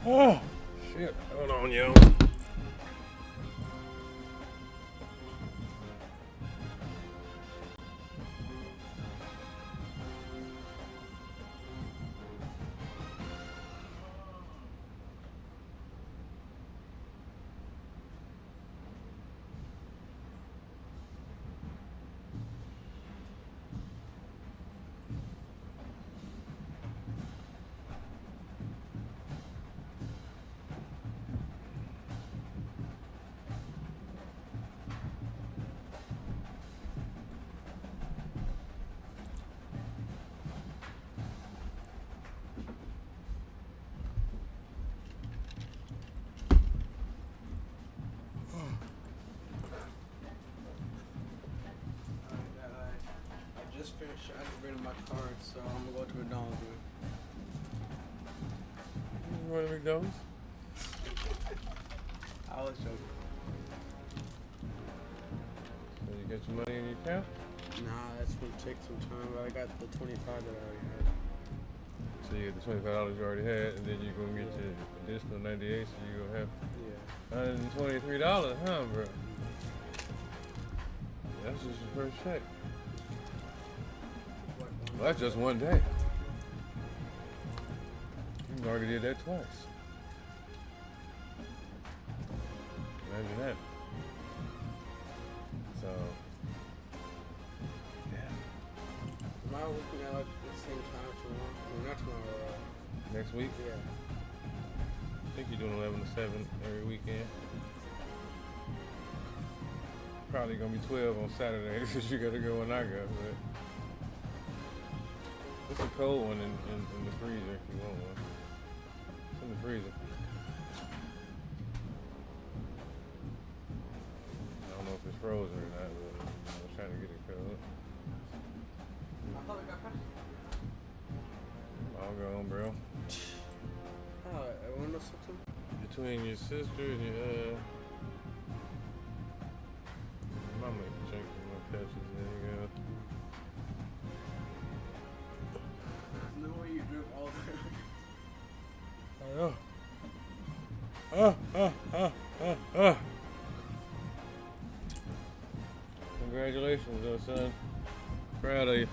Oh, shit. Hold on, yo. Finished activating my card, so I'm gonna go to McDonald's. You want to McDonald's? I was joking. So you got your money in your account? Nah, that's gonna take some time, but I got the 25 that I already had. So you got the $25 you already had, and then you're gonna get your additional 98, so you're gonna have $123, huh, bro? That's just your first check. Well, that's just one day. You already did that twice. Imagine that. So, yeah. Am I working out at the same time tomorrow? Well, not tomorrow. Next week? Yeah. I think you're doing 11 to 7 every weekend. Probably gonna be 12 on Saturday because you gotta go when I go. But it's a cold one in the freezer if you want one. It's in the freezer. I don't know if it's frozen or not, but I was trying to get it cold. I thought we got past. I'll go home, bro. Everyone knows something? Between your sister and your mama drinking my Pepsi, there you go. No way you drink all that. I know. Congratulations, though, son. Proud of you.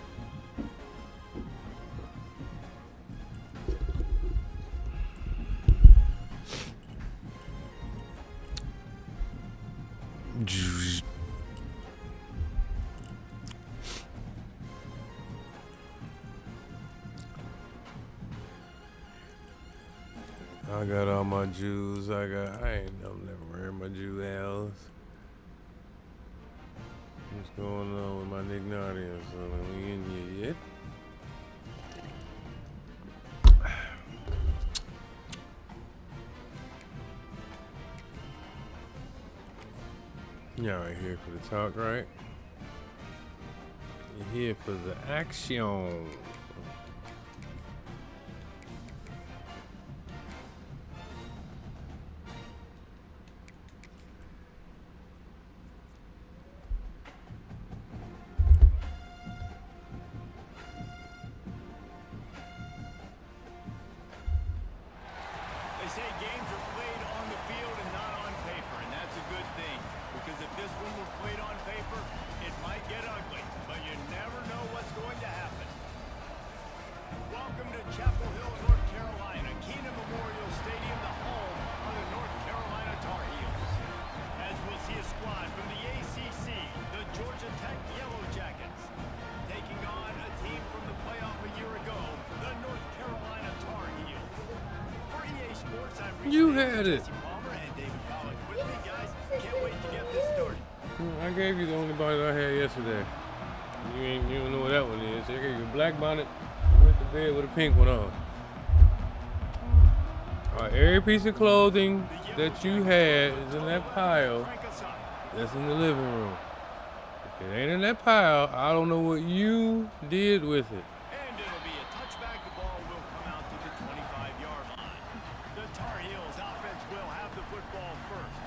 I got all my jewels. I'm never wearing my jewels. What's going on with my Nignardians? Are we in here yet? Y'all ain't here for the talk, right? You're here for the action. They say games are played on the field and not on paper, and that's a good thing. Because if this one was played on paper, it might get ugly, but you never know what's going to happen. Welcome to Chapel Hill, North Carolina, Keenan Memorial Stadium, the home of the North Carolina Tar Heels. As we'll see a squad from the ACC, the Georgia Tech Yellow Jackets, taking on a team from the playoff a year ago, the North Carolina Tar Heels. For EA Sports, I'm You had it. Palmer and David Pollack with me, guys. Can't wait to get this started. I gave you the only bonnet I had yesterday. You don't know what that one is. I gave you a black bonnet. You went to bed with a pink one on. Every piece of clothing that you had is in that pile. That's in the living room. If it ain't in that pile, I don't know what you did with it. And it'll be a touchback. The ball will come out to the 25-yard line. The Tar Heels offense will have the football first.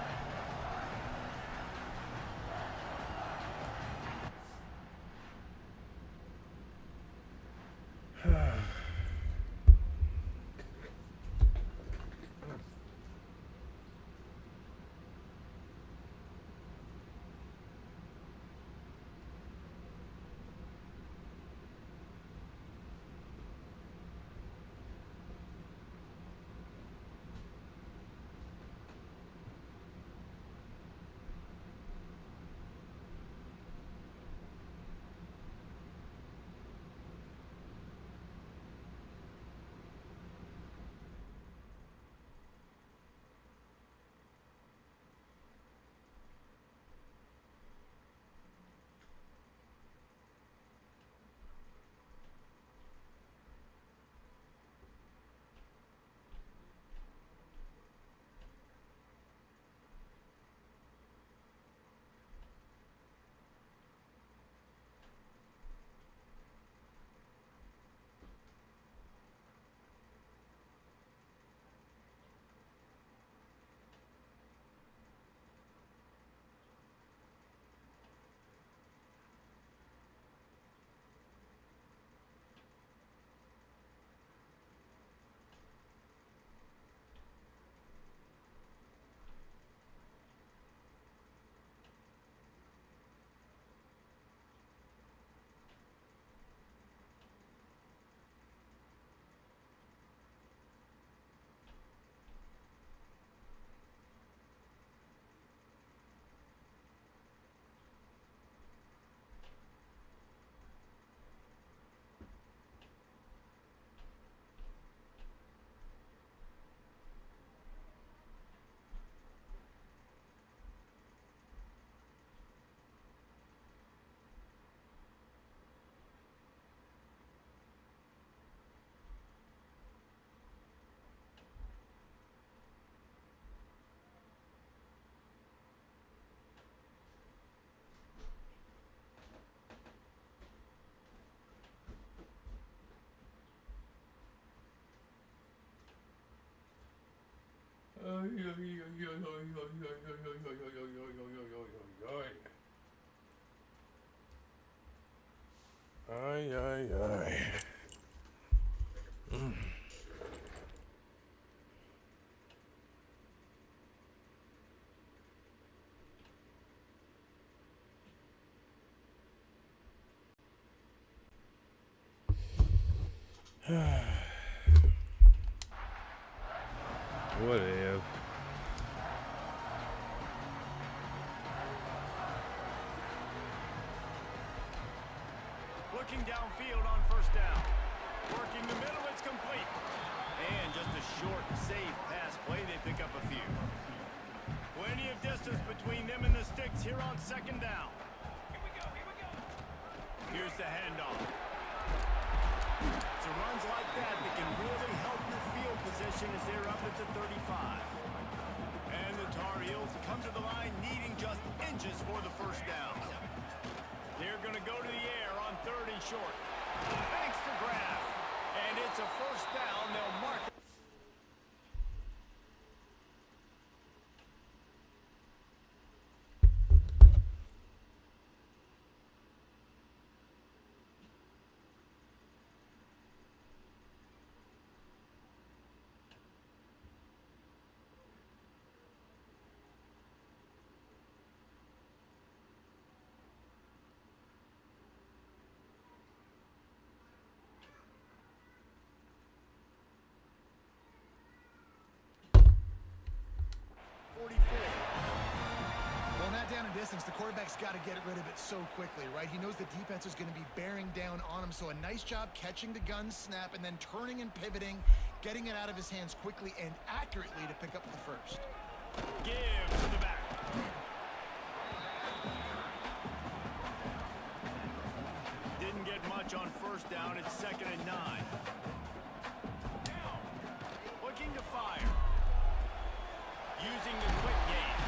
Ay, ay, ay. Whatever. Looking downfield on first down. Working the middle, it's complete. And just a short, safe pass play, they pick up a few. Plenty of distance between them and the sticks here on second down. Here we go. Here's the handoff. So runs like that can really help your field position as they're up at the 35. And the Tar Heels come to the line needing just inches for the first down. They're going to go to the air on third and short. Thanks to grab. And it's a first down. They'll mark it. Well, not down in distance. The quarterback's got to get rid of it so quickly, right? He knows the defense is going to be bearing down on him. So a nice job catching the gun snap and then turning and pivoting, getting it out of his hands quickly and accurately to pick up the first. Give to the back. Didn't get much on first down. It's 2nd and 9. Looking to fire. Using the quick game.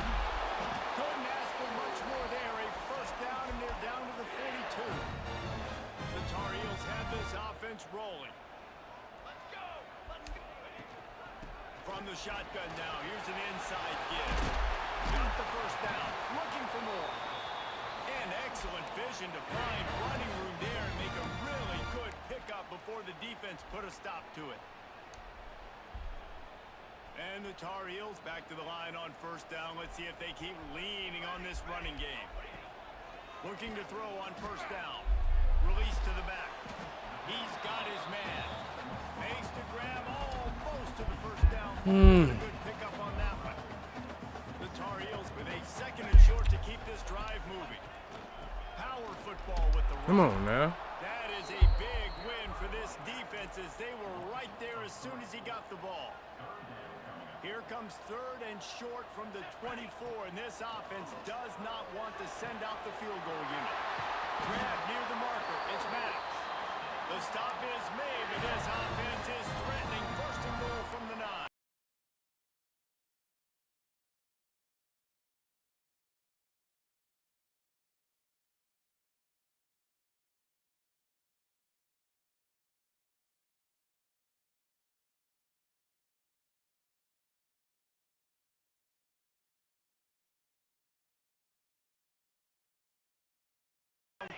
Couldn't ask for much more there. A first down, and they're down to the 42. The Tar Heels have this offense rolling. Let's go! From the shotgun now, here's an inside give. Got the first down. Looking for more. And excellent vision to find running room there and make a really good pickup before the defense put a stop to it. And the Tar Heels back to the line on first down. Let's see if they keep leaning on this running game. Looking to throw on first down. Release to the back. He's got his man. Makes the grab almost to the first down. A good pickup on that one. The Tar Heels with a 2nd and short to keep this drive moving. Power football with the run. Come on now. That is a big win for this defense as they were right there as soon as he got the ball. Here comes 3rd and short from the 24, and this offense does not want to send out the field goal unit. Grab near the marker. It's Maddox. The stop is made, but this offense is threatening 1st and goal from the 9.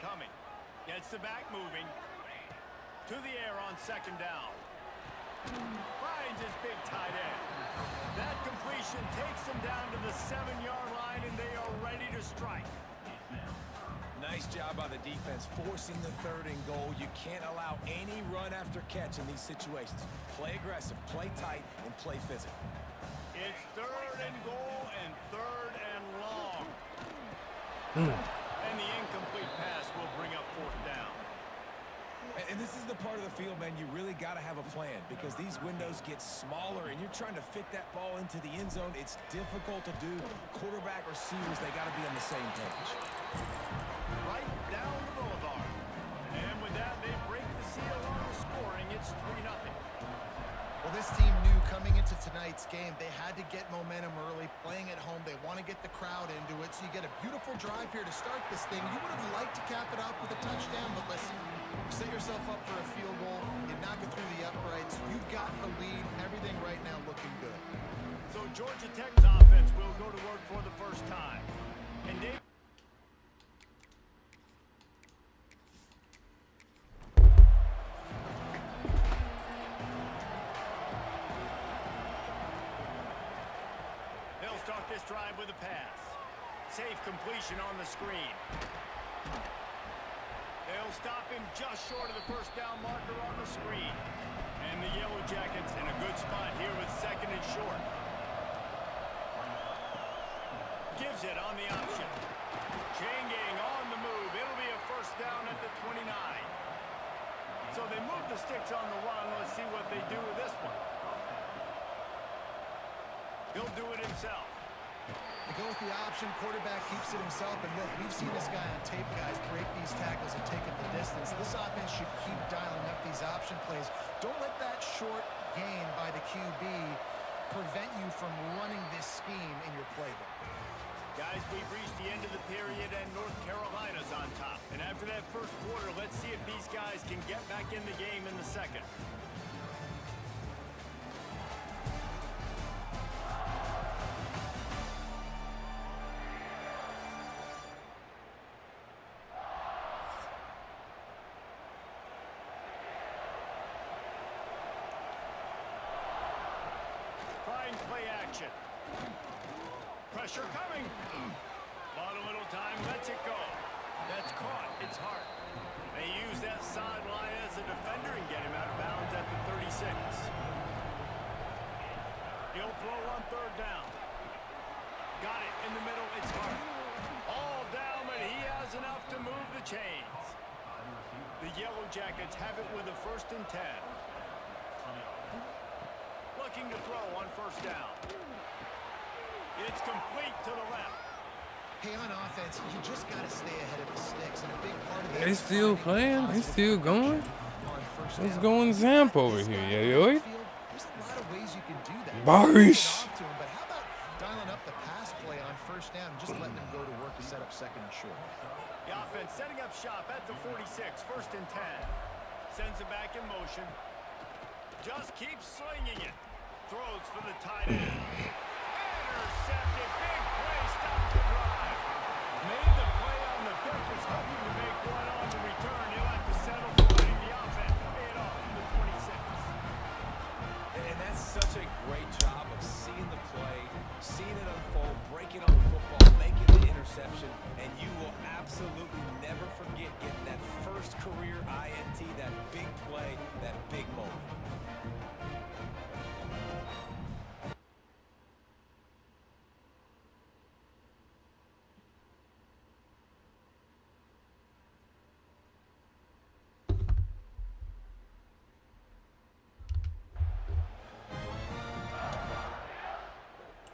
Coming. Gets the back moving. To the air on 2nd down. Finds his big tight end. That completion takes them down to the 7-yard line, and they are ready to strike. Nice job by the defense forcing the 3rd and goal. You can't allow any run after catch in these situations. Play aggressive, play tight, and play physical. It's 3rd and goal and 3rd and long. And the incomplete pass will bring up 4th down. And this is the part of the field, man, you really got to have a plan because these windows get smaller and you're trying to fit that ball into the end zone. It's difficult to do. Quarterback, receivers, they got to be on the same page. Right down the boulevard. And with that, they break the seal on the scoring. It's 3-0. Well, this team knew coming into tonight's game they had to get momentum early, playing at home. They want to get the crowd into it, so you get a beautiful drive here to start this thing. You would have liked to cap it off with a touchdown, but listen, you set yourself up for a field goal, you knock it through the uprights, you've got the lead, everything right now looking good. So Georgia Tech's offense will go to work for the first time. And Dave... They'll start this drive with a pass. Safe completion on the screen. They'll stop him just short of the first down marker on the screen. And the Yellow Jackets in a good spot here with second and short. Gives it on the option. Chain gang on the move. It'll be a first down at the 29. So they move the sticks on the run. Let's see what they do with this one. He'll do it himself. They go with the option. Quarterback keeps it himself. And look, we've seen this guy on tape, guys, break these tackles and take it the distance. This offense should keep dialing up these option plays. Don't let that short gain by the QB prevent you from running this scheme in your playbook. Guys, we've reached the end of the period, and North Carolina's on top. And after that first quarter, let's see if these guys can get back in the game in the second. Play action. Pressure coming. Bought a little time, lets it go. That's caught. It's hard. They use that sideline as a defender and get him out of bounds at the 36. He'll throw on third down. Got it in the middle. It's hard. All down, but he has enough to move the chains. The Yellow Jackets have it with a 1st and 10. Looking to throw on first down. It's complete to the left. Hey, on offense, you just got to stay ahead of the sticks. And a big part of that They still playing? They still going? What's going Zamp over here, yeah, yo? There's a lot of ways you can do that. Barish. But how about dialing up the pass play on first down and just letting them go to work to set up second and short? The offense setting up shop at the 46, 1st and 10. Sends it back in motion. Just keeps slinging it. Throws for the tight end. Intercepted. Big play. Stops the drive. Made the play on the pick. Was hoping to make one on the return. He'll have to settle for letting the offense pay it off from the 26. And that's such a great job of seeing the play, seeing it unfold, breaking on the football, making the interception, and you will absolutely never forget getting that first career INT, that big play, that big moment.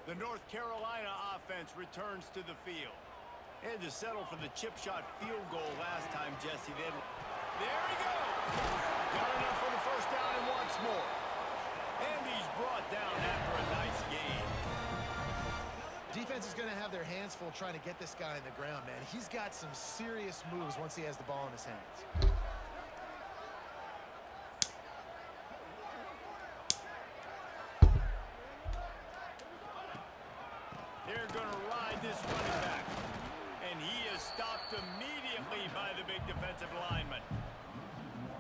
The North Carolina offense returns to the field. They had to settle for the chip shot field goal last time, Jesse. There he goes. Got enough for the first down and wants more. And he's brought down after a nice gain. Defense is going to have their hands full trying to get this guy on the ground, man. He's got some serious moves once he has the ball in his hands. They're going to ride this running back. And he is stopped immediately by the big defensive lineman.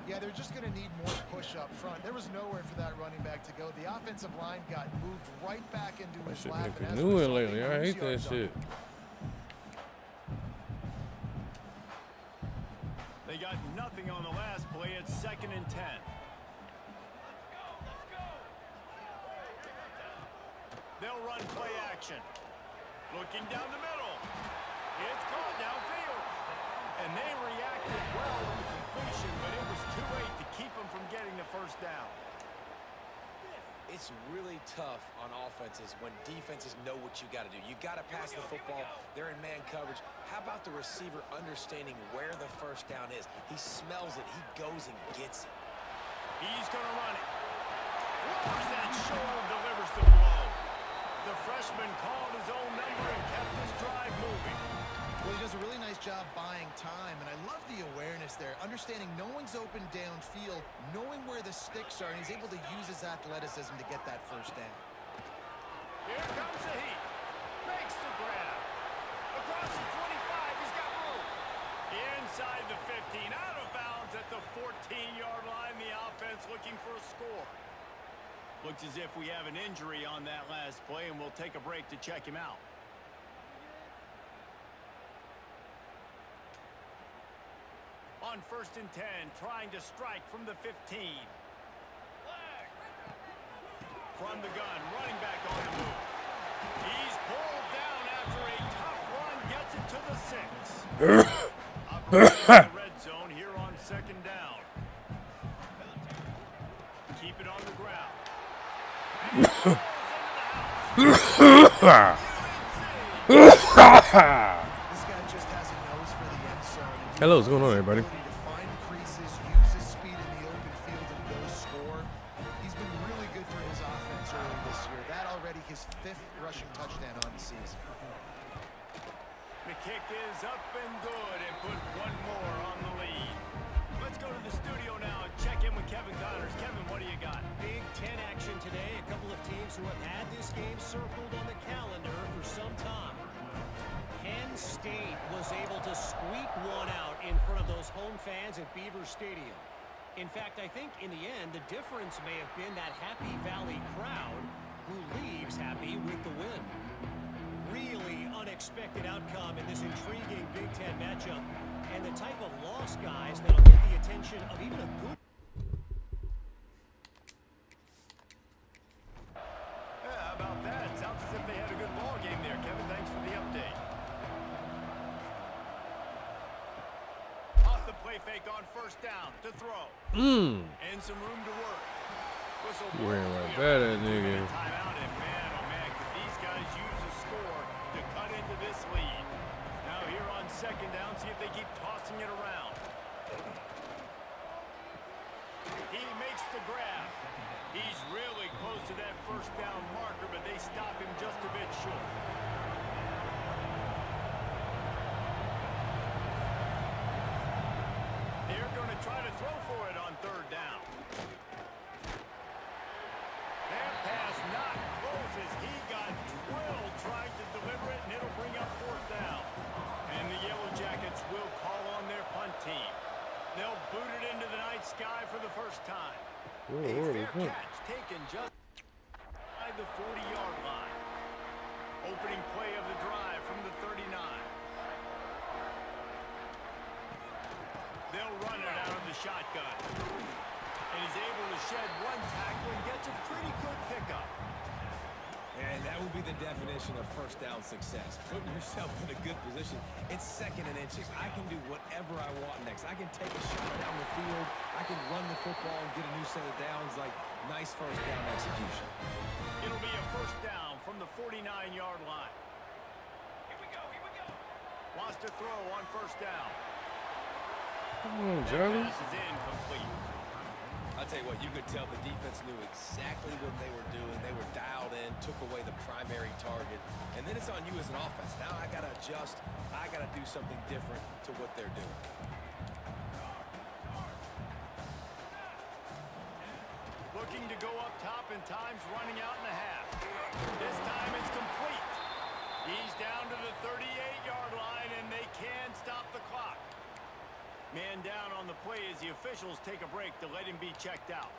Yeah, they're just going to need more push up front. There was nowhere for that running back to go. The offensive line got moved right back into his Shit lap. been canoeing lately. I hate that shit. They got nothing on the last play. It's 2nd and 10. They'll run play action. Looking down the middle. It's caught downfield. And they reacted well on the completion, but it was too late to keep them from getting the first down. It's really tough on offenses when defenses know what you got to do. You got to pass the football. They're in man coverage. How about the receiver understanding where the first down is? He smells it. He goes and gets it. He's going to run it. Lowers that shoulder, delivers the blow. The freshman called his own number and kept his drive moving. Well, he does a really nice job buying time, and I love the awareness there. Understanding no one's open downfield, knowing where the sticks are, and he's able to use his athleticism to get that first down. Here comes the heat. Makes the grab. Across the 25, he's got room. Inside the 15, out of bounds at the 14-yard line. The offense looking for a score. Looks as if we have an injury on that last play, and we'll take a break to check him out. On 1st and 10, trying to strike from the 15. From the gun, running back on the move. He's pulled down after a tough run, gets it to the 6. Operating in the red zone here on 2nd down. Keep it on the ground. This guy just has a nose for the end zone. Hello, what's going on, everybody? To find creases, use his speed in the open field, and go score. He's been really good for his offense early this year. That already his 5th rushing touchdown on the season. The kick is up and good, and put one more on the lead. Let's go to the studio now and check in with Kevin Connors. Kevin, what do you got? Big Ten action today. A couple of teams who have had this game circled on the calendar for some time. Penn State was able to squeak one out in front of those home fans at Beaver Stadium. In fact, I think in the end, the difference may have been that Happy Valley crowd who leaves happy with the win. Really unexpected outcome in this intriguing Big Ten matchup, and the type of loss, guys, that'll get the attention of even a good... Yeah, how about that? Sounds as if they had a good ball game there, Kevin. Thanks for the update. Off the play fake on 1st down to throw. And some room to work. Whistle You ran blows. right by that nigga. Timeout, and man, oh man, could these guys use a score to cut into this lead. Now here on 2nd down, see if they keep tossing it around. He makes the grab. He's really close to that 1st down marker, but they stop him just a bit short. They're going to try to throw for it on 3rd down. That pass not close as he got drilled trying to deliver it, and it'll bring up 4th down. And the Yellow Jackets will call on their punt team. They'll boot it into the night sky for the first time. A fair catch taken just by the 40-yard line. Opening play of the drive from the 39. They'll run it out of the shotgun. And he's able to shed one tackle and gets a pretty good pickup. And that will be the definition of 1st down success. Putting yourself in a good position. It's 2nd and inches. I can do whatever I want next. I can take a shot down the field. I can run the football and get a new set of downs. Like, nice 1st down execution. It'll be a 1st down from the 49-yard line. Here we go. Wants to throw on 1st down. Come on, Charlie. Pass is incomplete. I'll tell you what, you could tell the defense knew exactly what they were doing. They were dialed in, took away the primary target, and then it's on you as an offense. Now I got to adjust. I got to do something different to what they're doing. Looking to go up top, and time's running out in the half. This time it's complete. He's down to the 38-yard line, and they can stop the clock. Man down on the play as the officials take a break to let him be checked out.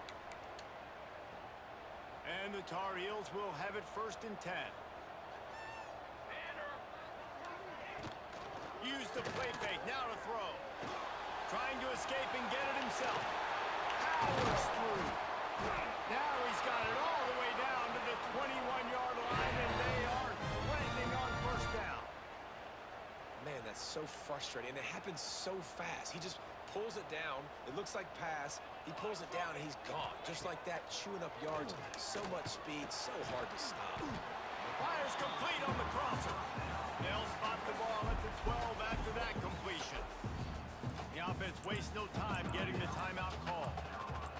And the Tar Heels will have it 1st and 10. Use the play fake, now to throw. Trying to escape and get it himself. Powers through. Now he's got it all the way down to the 21-yard line, and they are threatening on 1st down. Man, that's so frustrating, and it happens so fast. He just pulls it down. It looks like pass. He pulls it down, and he's gone. Just like that, chewing up yards. So much speed, so hard to stop. Fires complete on the crosser. They'll spot the ball at the 12 after that completion. The offense wastes no time getting the timeout call.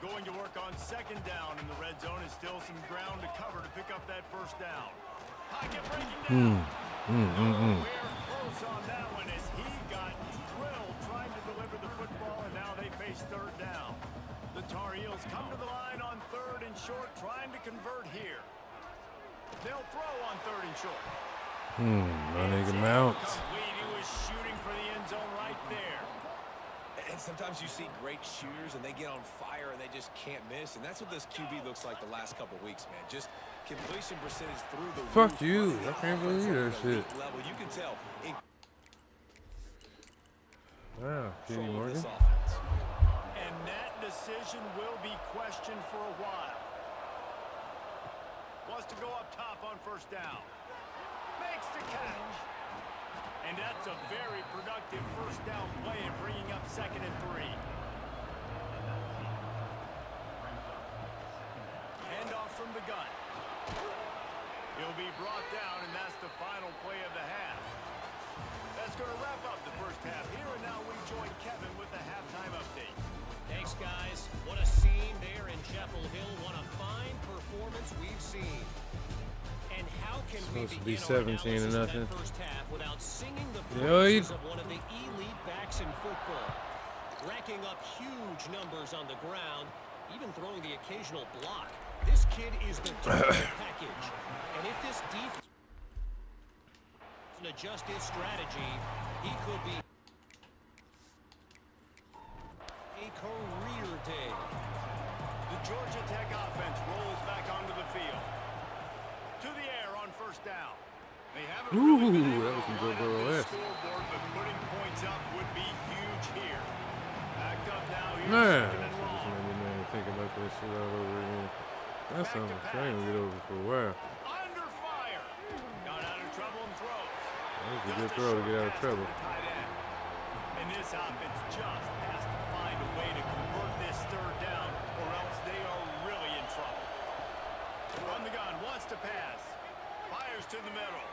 Going to work on 2nd down in the red zone is still some ground to cover to pick up that 1st down. Pocket breaking down. We're close on that one as he got drilled trying to deliver the football, and now they face 3rd down. The Tar Heels come to the line on 3rd and short, trying to convert here. They'll throw on 3rd and short. My nigga Mount. Complete. He was shooting for the end zone right there. And sometimes you see great shooters and they get on fire and they just can't miss. And that's what this QB looks like the last couple weeks, man. Just completion percentage through the Fuck roof. you. I can't believe that shit. Level. You can tell. Wow, Kenny Control of Morgan. this offense. And that decision will be questioned for a while. Wants to go up top on 1st down. Makes the catch. And that's a very productive 1st down play and bringing up 2nd and 3. Handoff from the gun. He'll be brought down, and that's the final play of the half. That's going to wrap up the 1st half here, and now we join Kevin with the halftime update. Thanks, guys. What a scene there in Chapel Hill. What a fine performance we've seen. And how can we Supposed to be begin 17 to our analysis of nothing. that 1st half without singing the Yo, he- praises of one of the elite backs in football, racking up huge numbers on the ground, even throwing the occasional block. This kid is the total package. And if this defense doesn't adjust his strategy, he could be a career day. The Georgia Tech offense rolls back onto the field. To the air on 1st down. They haven't really been able that was to some run good up little this ass. scoreboard, but putting points up would be huge here. Backed up now here, Man, 2nd and long. just made me mad thinking about that shit all over again. That's something I ain't gonna get over for a while. Under fire. Got out of trouble and throws. That was a good throw to get out of trouble. Tight end. And this offense just has to find a way to convert this 3rd down, or else they are really in trouble. On the gun, wants to pass. Fires to the middle.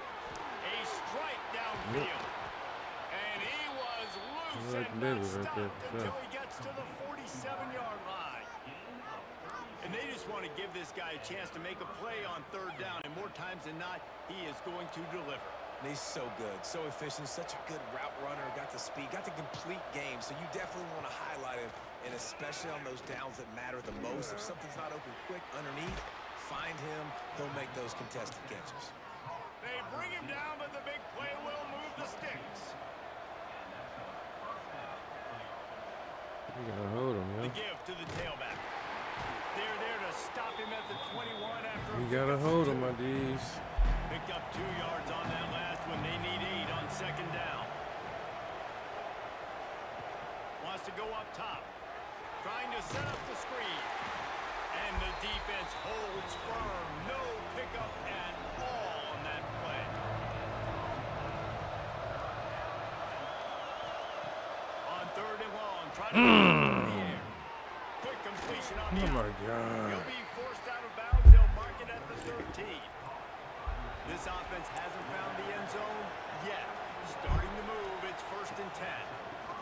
A strike downfield. And he was loose Like and David not right there, stopped for until sure. he gets to the 47-yard line. And they just want to give this guy a chance to make a play on 3rd down, and more times than not, he is going to deliver. And he's so good, so efficient, such a good route runner, got the speed, got the complete game. So you definitely want to highlight him, and especially on those downs that matter the most. If something's not open quick underneath, find him. He'll make those contested catches. They bring him down, but the big play will move the sticks. You gotta hold him, The yo. give to the tailback. They're there to stop him at the 21 after You a gotta pickup hold of him, my 2. D's. Picked up 2 yards on that last one. They need 8 on 2nd down. Wants to go up top. Trying to set up the screen. And the defense holds firm. No pickup at all on that play. On 3rd and long. Trying to get it in the air. Quick completion on the Oh my out. God. He'll be forced out of bounds. They'll mark it at the 13. This offense hasn't found the end zone yet. Starting to move. It's 1st and 10.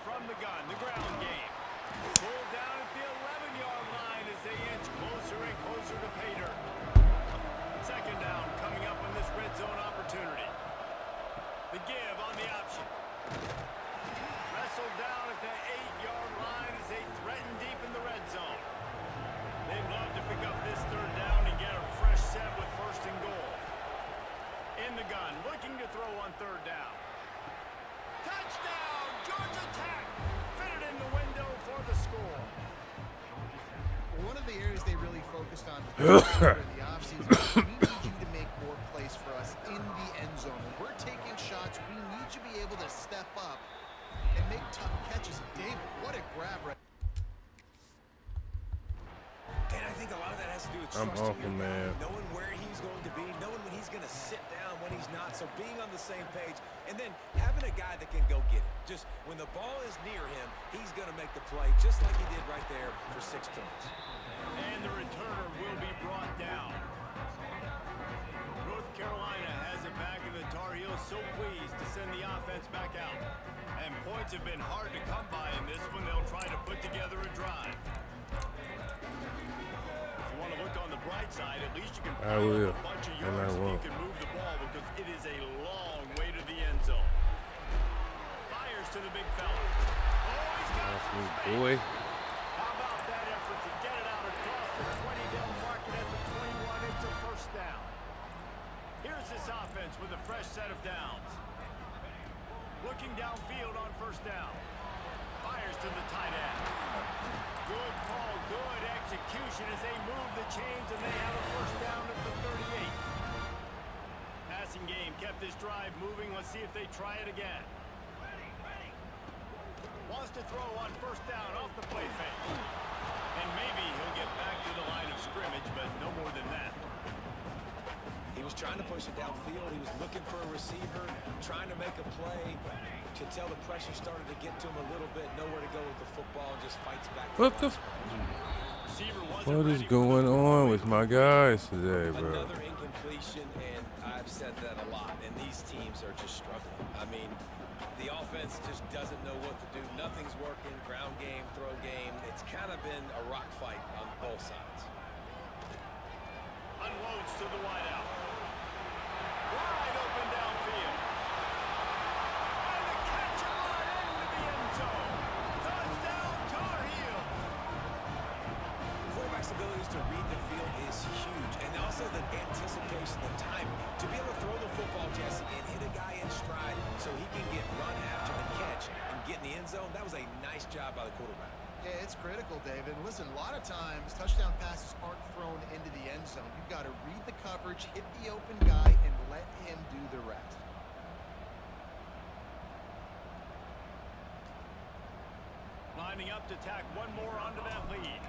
From the gun, the ground game. Pulled down at the 11-yard line as they inch closer and closer to pay dirt. 2nd down coming up on this red zone opportunity. The give on the option. Wrestled down at the 8-yard line as they threaten deep in the red zone. They'd love to pick up this 3rd down and get a fresh set with 1st and goal. In the gun, looking to throw on 3rd down. Touchdown, Georgia Tech! Fitted in the window for the score. One of the areas they really focused on in the offseason was we need you to make more plays for us in the end zone. When we're taking shots, we need you to be able to step up and make tough catches. David, what a grab right. And I think a lot of that has to do with I'm trusting awful your guy, mad. knowing where he's going to be, knowing when he's going to sit down, when he's not. So being on the same page, and then having a guy that can go get it. Just when the ball is near him, he's going to make the play, just like he did right there for 6 points. And the returner will be brought down. North Carolina has it back, and the Tar Heels so pleased to send the offense back out. And points have been hard to come by in this one. They'll try to put together a drive. If you want to look on the bright side, at least you can I pile will, up a bunch of and I yards if you won't. can move the ball, because it is a long way to the end zone. Fires to the big fella. Oh, he's got That's some me, space. boy. How about that effort to get it out across the 20? They'll mark it at the 21. It's a 1st down. fresh set of downs. Looking downfield on first down. Fires to the tight end. Good call, good execution as they move the chains, and they have a first down at the 38. Passing game kept this drive moving. Let's see if they try it again. Wants to throw on first down off the play fake. And maybe he'll get back to the line of scrimmage, but no more than that. He was trying to push it downfield. He was looking for a receiver, trying to make a play. To tell the pressure started to get to him a little bit. Nowhere to go with the football, and just fights back. What the? What is going on with my guys today, bro? Another incompletion, and I've said that a lot. And these teams are just struggling. I mean, the offense just doesn't know what to do. Nothing's working. Ground game, throw game. It's kind of been a rock fight on both sides. Unloads to the wideout. Wide open downfield. And the catch right into the end zone. Touchdown, Tar Heels. Quarterback's abilities to read the field is huge. And also the anticipation, the time to be able to throw the football, Jesse, and hit a guy in stride so he can get run after the catch and get in the end zone. That was a nice job by the quarterback. Yeah, it's critical, David. Listen, a lot of times touchdown passes aren't thrown into the end zone. You've got to read the coverage, hit the open guy, and let him do the rest. Lining up to tack one more onto that lead.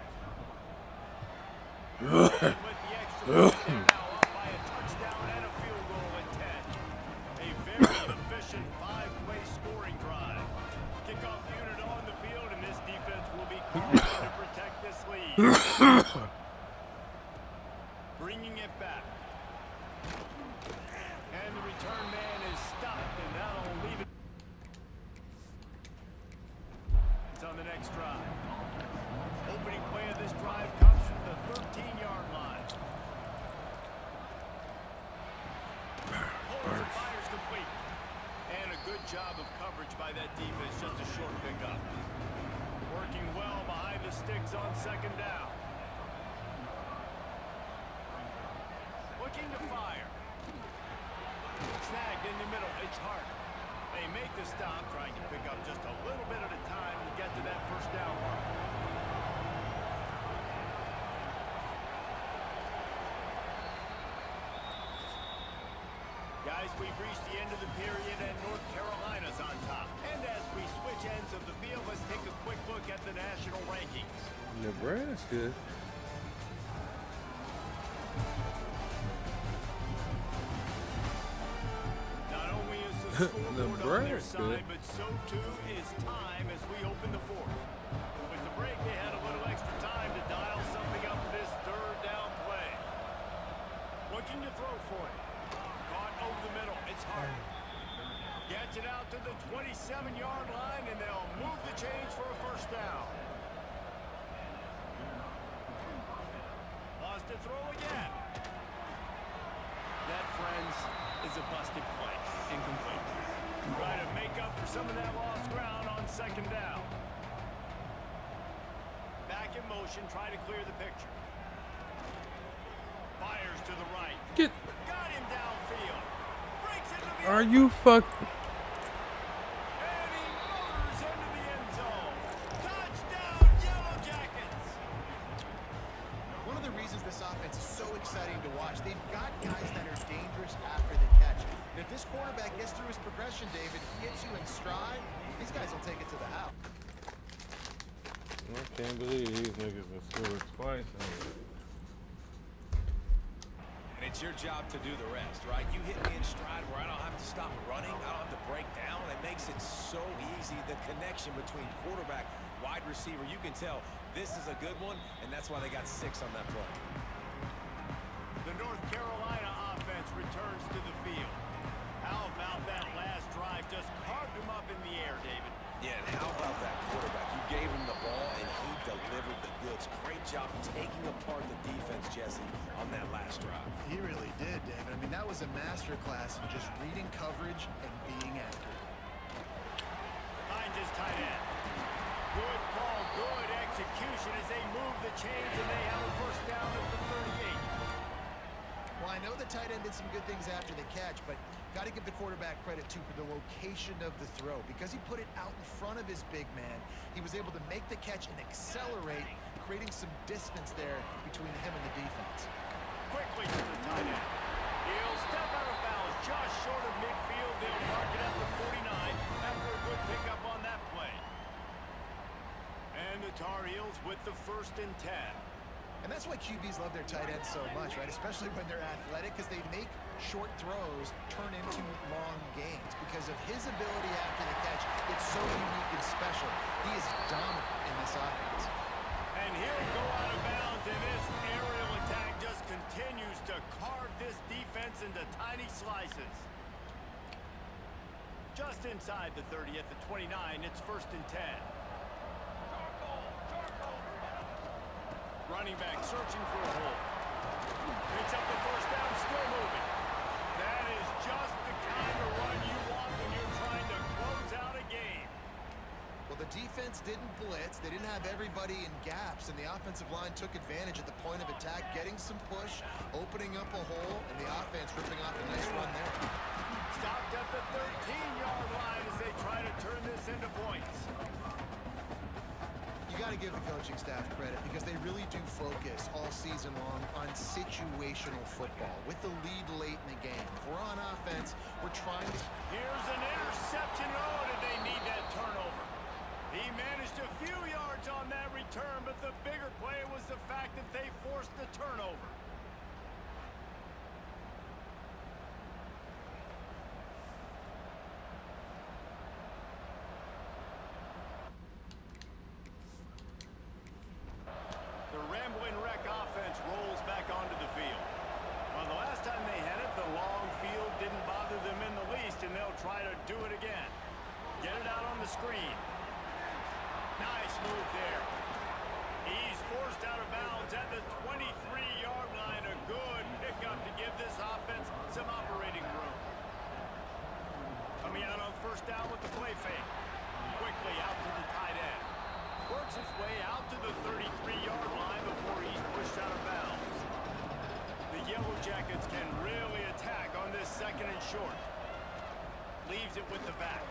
With the extra point now by a touchdown and a field goal at 10. A very efficient 5-play scoring drive. Kickoff unit on the field, and this defense will be called to protect this lead. Bringing it back. And the return man is stopped, and that'll leave it. It's on the next drive. Opening play of this drive comes from the 13-yard line. Holds and fires complete. And a good job of coverage by that defense, just a short pickup. Working well behind the sticks on second down. Looking to fire. Snagged in the middle, it's hard. They make the stop, trying to pick up just a little bit at a time to get to that first down mark. Guys, we've reached the end of the period, and North Carolina's on top. And as we switch ends of the field, let's take a quick look at the national rankings. Nebraska. Not only is the scoreboard on their side, but so too is time as we open the fourth. With the break, they had a little extra time to dial something up for this third down play. Looking to throw for it. Caught over the middle. It's hard. Gets it out to the 27-yard line, and they'll move the chains for a first down. Lost to throw again. That, friends, is a busted play. Incomplete. Trying to make up for some of that lost ground on second down. Back in motion, try to clear the picture. Fires to the right. Get. Got him downfield. Breaks into the Are you fuck? And he motors into the end zone. Touchdown, Yellow Jackets. One of the reasons this offense is so exciting to watch, they've got guys that are dangerous after the catch. And if this quarterback gets through his progression, David, he hits you in stride, these guys will take it to the house. I can't believe these niggas have scored twice. And it's your job to do the rest, right? You hit me in stride where I don't have to stop running. I don't have to break down. It makes it so easy. The connection between quarterback, wide receiver, you can tell this is a good one, and that's why they got 6 on that play. The North Carolina offense returns to the field. How about that last drive? Just carved him up in the air, David. Yeah, and how about that quarterback? You gave him the ball, and he delivered the goods. Great job taking apart the defense, Jesse, on that last drive. He really did, David. I mean, that was a masterclass in just reading coverage and being accurate. Finds his tight end. Good call, good execution as they move the chains, and they have a first down at the 38. Well, I know the tight end did some good things after the catch, but got to give the quarterback credit, too, for the location of the throw. Because he put it out in front of his big man, he was able to make the catch and accelerate, creating some distance there between him and the defense. Quickly to the tight end. He'll step out of bounds just short of midfield. They'll mark it at the 49 after a good pickup on that play. And the Tar Heels with the 1st and 10. And that's why QBs love their tight ends so much, right? Especially when they're athletic, because they make short throws turn into long gains. Because of his ability after the catch, it's so unique and special. He is dominant in this offense. And he'll go out of bounds, and this aerial attack just continues to carve this defense into tiny slices. Just inside the 30 at the 29, it's 1st and 10. Running back searching for a hole. Picks up the 1st down, still moving. That is just the kind of run you want when you're trying to close out a game. Well, the defense didn't blitz. They didn't have everybody in gaps, and the offensive line took advantage at the point of attack, getting some push, opening up a hole, and the offense ripping off a nice run there. Stopped at the 13-yard line as they try to turn this into points. You got to give the coaching staff credit because they really do focus all season long on situational football with the lead late in the game. If we're on offense, we're trying to... Here's an interception. Oh, did they need that turnover? He managed a few yards on that return, but the bigger play was the fact that they forced the turnover. The rambling wreck offense rolls back onto the field. Well, the last time they had it, the long field didn't bother them in the least, and they'll try to do it again. Get it out on the screen. Nice move there. He's forced out of bounds at the 23-yard line. A good pickup to give this offense some operating room. Coming out on 1st down with the play fake. Quickly out to the tight end. Works his way out to the 33-yard line before he's pushed out of bounds. The Yellow Jackets can really attack on this 2nd and short. Leaves it with the back.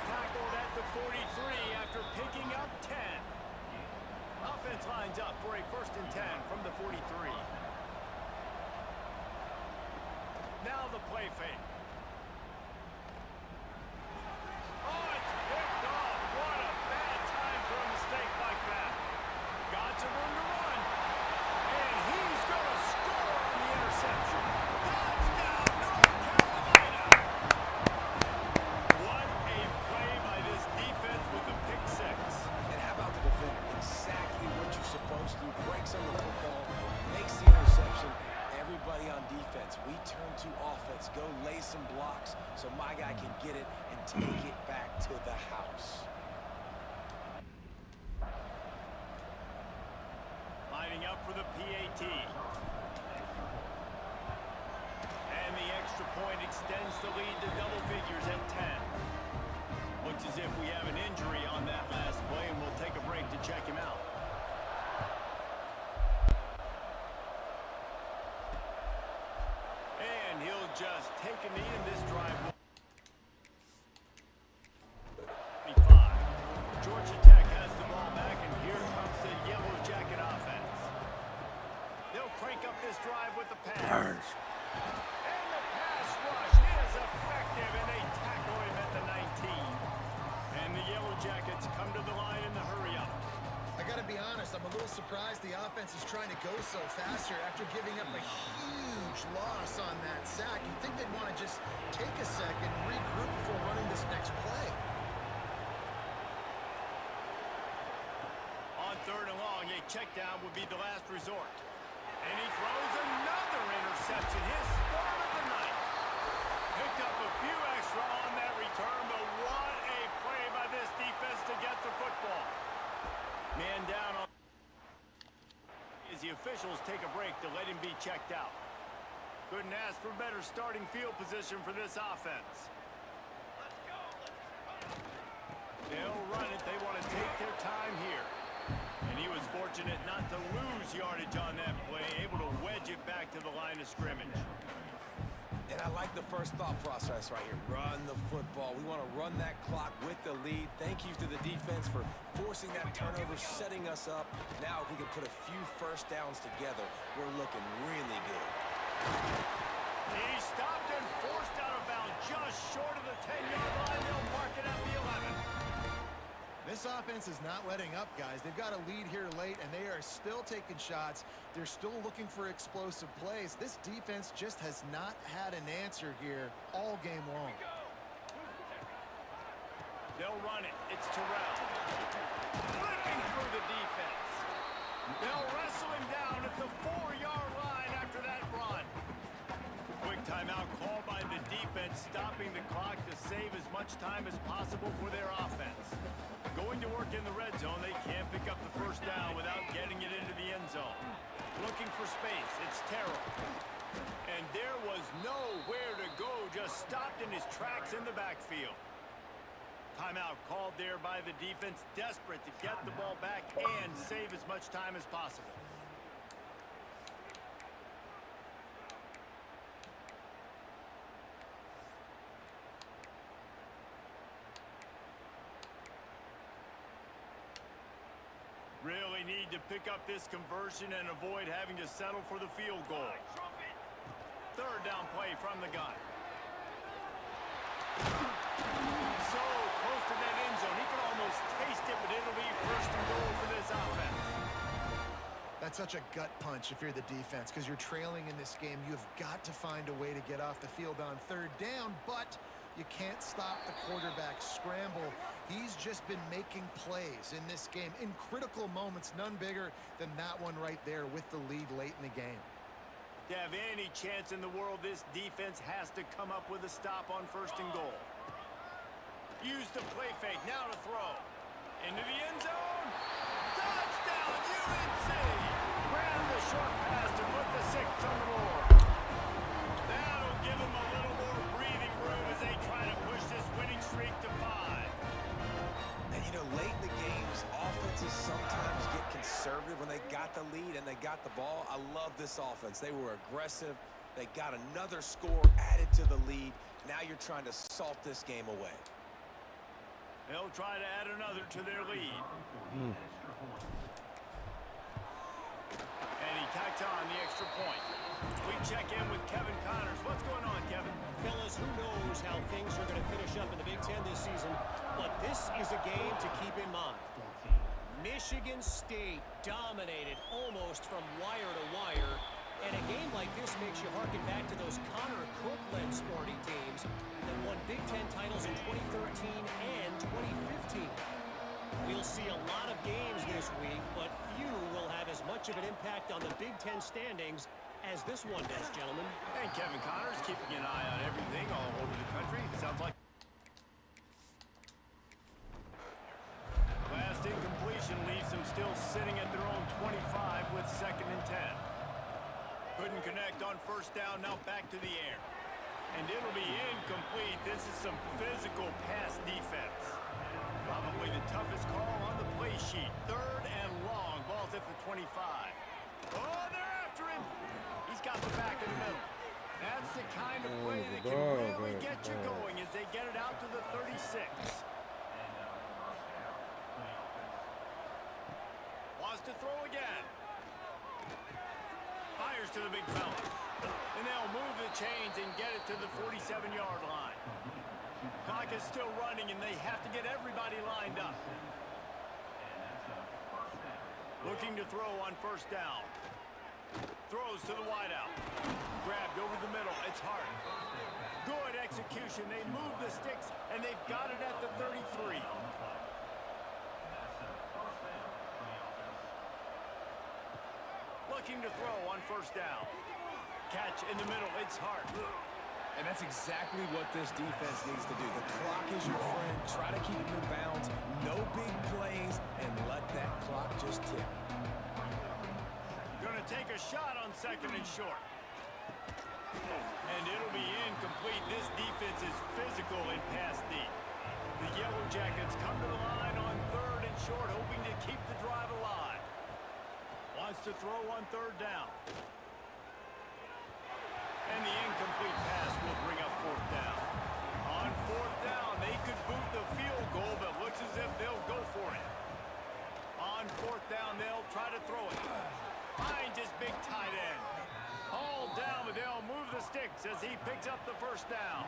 Tackled at the 43 after picking up 10. Offense lines up for a 1st and 10 from the 43. Now the play fake. Oh, it's picked off. What a bad time for a mistake like that. Got some room to run. And he's going to score on the interception. Touchdown, North Carolina. What a play by this defense with the pick 6. And how about the defender? Exactly what you're supposed to do. Breaks on the football, makes the interception. Everybody on defense, we turn to offense. Go lay some blocks so my guy can get it and take it back to the house. Lining up for the PAT. And the extra point extends the lead to double figures at 10. Looks as if we have an injury on that last play, and we'll take a break to check him out. And he'll just take a knee in this drive. 25. Georgia Tech has the ball back, and here comes the Yellow Jacket offense. They'll crank up this drive with the pass. And the pass rush is effective, and they tackle him at the 19. And the Yellow Jackets come to the line in the hurry-up. I got to be honest, I'm a little surprised the offense is trying to go so fast here after giving up a huge loss on that sack. You'd think they'd want to just take a second, regroup before running this next play. On 3rd and long, a check down would be the last resort. And he throws another interception, his 3rd of the night. Picked up a few extra on that return, but what a play by this defense to get the football. Man down on as the officials take a break to let him be checked out. Couldn't ask for better starting field position for this offense. They'll run it. They want to take their time here. And he was fortunate not to lose yardage on that play, able to wedge it back to the line of scrimmage. And I like the first thought process right here. Run the football. We want to run that clock with the lead. Thank you to the defense for forcing that turnover, setting us up. Now, if we can put a few first downs together, we're looking really good. He stopped and forced out of bounds just short of the 10-yard line. They'll mark it at the 11. This offense is not letting up, guys. They've got a lead here late, and they are still taking shots. They're still looking for explosive plays. This defense just has not had an answer here all game long. They'll run it. It's Terrell. Flipping through the defense. They'll wrestle him down at the 4-yard line after that run. Quick timeout called by the defense, stopping the clock to save as much time as possible for their offense. Going to work in the red zone, they can't pick up the first down without getting it into the end zone. Looking for space, it's Terrell. And there was nowhere to go, just stopped in his tracks in the backfield. Timeout called there by the defense, desperate to get the ball back and save as much time as possible. Really need to pick up this conversion and avoid having to settle for the field goal. Third down play from the gun. So close to that end zone. He can almost taste it, but it'll be first and goal for this offense. That's such a gut punch if you're the defense, because you're trailing in this game. You've got to find a way to get off the field on third down, but you can't stop the quarterback scramble. He's just been making plays in this game in critical moments, none bigger than that one right there with the lead late in the game. To have any chance in the world, this defense has to come up with a stop on first and goal. Use the play fake, now to throw. Into the end zone. Touchdown, UNC! Ran the short pass to put the 6 on the board. That'll give them a little more breathing room as they try to push this winning streak to 5. And, you know, late in the games, offenses sometimes get conservative when they got the lead and they got the ball. I love this offense. They were aggressive. They got another score added to the lead. Now you're trying to salt this game away. They'll try to add another to their lead. And he tacks on the extra point. We check in with Kevin Connors. What's going on, Kevin? Fellas, who knows how things are going to finish up in the Big Ten this season, but this is a game to keep in mind. Michigan State dominated almost from wire to wire, and a game like this makes you harken back to those Connor Cook-led Sparty teams that won Big Ten titles in 2013 and 2015. We'll see a lot of games this week, but few will have as much of an impact on the Big Ten standings as this one does, gentlemen. And Kevin Connors keeping an eye on everything all over the country. Sounds like last incompletion leaves them still sitting at their own 25 with 2nd and 10. Couldn't connect on first down, now back to the air. And it'll be incomplete. This is some physical pass defense. Probably the toughest call on the play sheet. 3rd and long. Ball's at the 25. Oh, they're after him. He's got the back in the middle. That's the kind of play that can really get you going as they get it out to the 36. Wants to throw again. Fires to the big fella. And they'll move the chains and get it to the 47-yard line. Clock is still running, and they have to get everybody lined up. Looking to throw on first down. Throws to the wideout. Grabbed over the middle. It's Hart. Good execution. They move the sticks, and they've got it at the 33. Looking to throw on first down. Catch in the middle. It's Hart. And that's exactly what this defense needs to do. The clock is your friend. Try to keep it in bounds. No big plays, and let that clock just tick. Going to take a shot on 2nd and short. And it'll be incomplete. This defense is physical and pass deep. The Yellow Jackets come to the line on 3rd and short, hoping to keep the drive alive. wants to throw on third down. And the incomplete pass will bring up fourth down. On fourth down, they could boot the field goal, but looks as if they'll go for it. On fourth down, they'll try to throw it. Finds his big tight end. All down, but they'll move the sticks as he picks up the first down.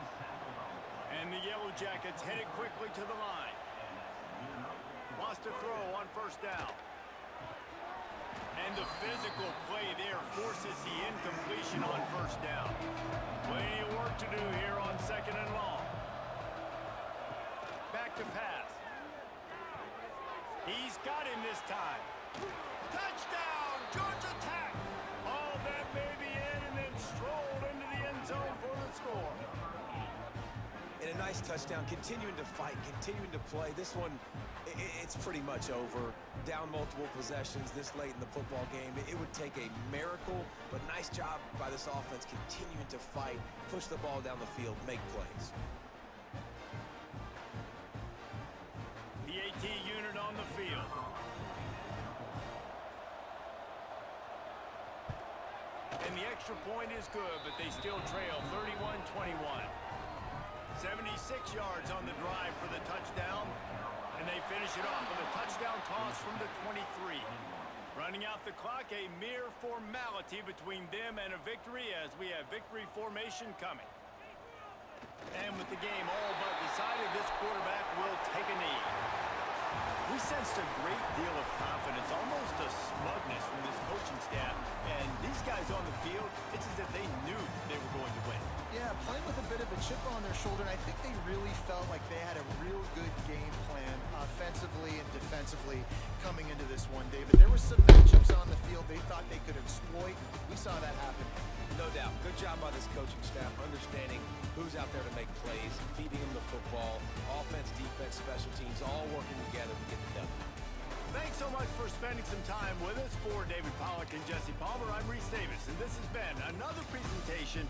And the Yellow Jackets headed quickly to the line. Wants to throw on first down. And the physical play there forces the incompletion on first down. Plenty of work to do here on second and long. Back to pass. He's got him this time. Touchdown, Georgia Tech. Oh, that may be in, and then strolled into the end zone for the score. And a nice touchdown, continuing to fight, continuing to play. This one, it's pretty much over. Down multiple possessions this late in the football game. It would take a miracle, but nice job by this offense continuing to fight, push the ball down the field, make plays. The AT unit on the field. And the extra point is good, but they still trail 31-21. 76 yards on the drive for the touchdown. And they finish it off with a touchdown toss from the 23. Running out the clock, a mere formality between them and a victory as we have victory formation coming. And with the game all but decided, this quarterback will take a knee. We sensed a great deal of confidence, almost a smugness from this coaching staff. And these guys on the field, it's as if they knew they were going to win. Yeah, playing with a bit of a chip on their shoulder, and I think they really felt like they had a real good game plan offensively and defensively coming into this one, David. There were some matchups on the field they thought they could exploit. We saw that happen. No doubt. Good job by this coaching staff, understanding who's out there to make plays, feeding them the football, offense, defense, special teams, all working together to get the W. Thanks so much for spending some time with us. For David Pollack and Jesse Palmer, I'm Reese Davis, and this has been another presentation.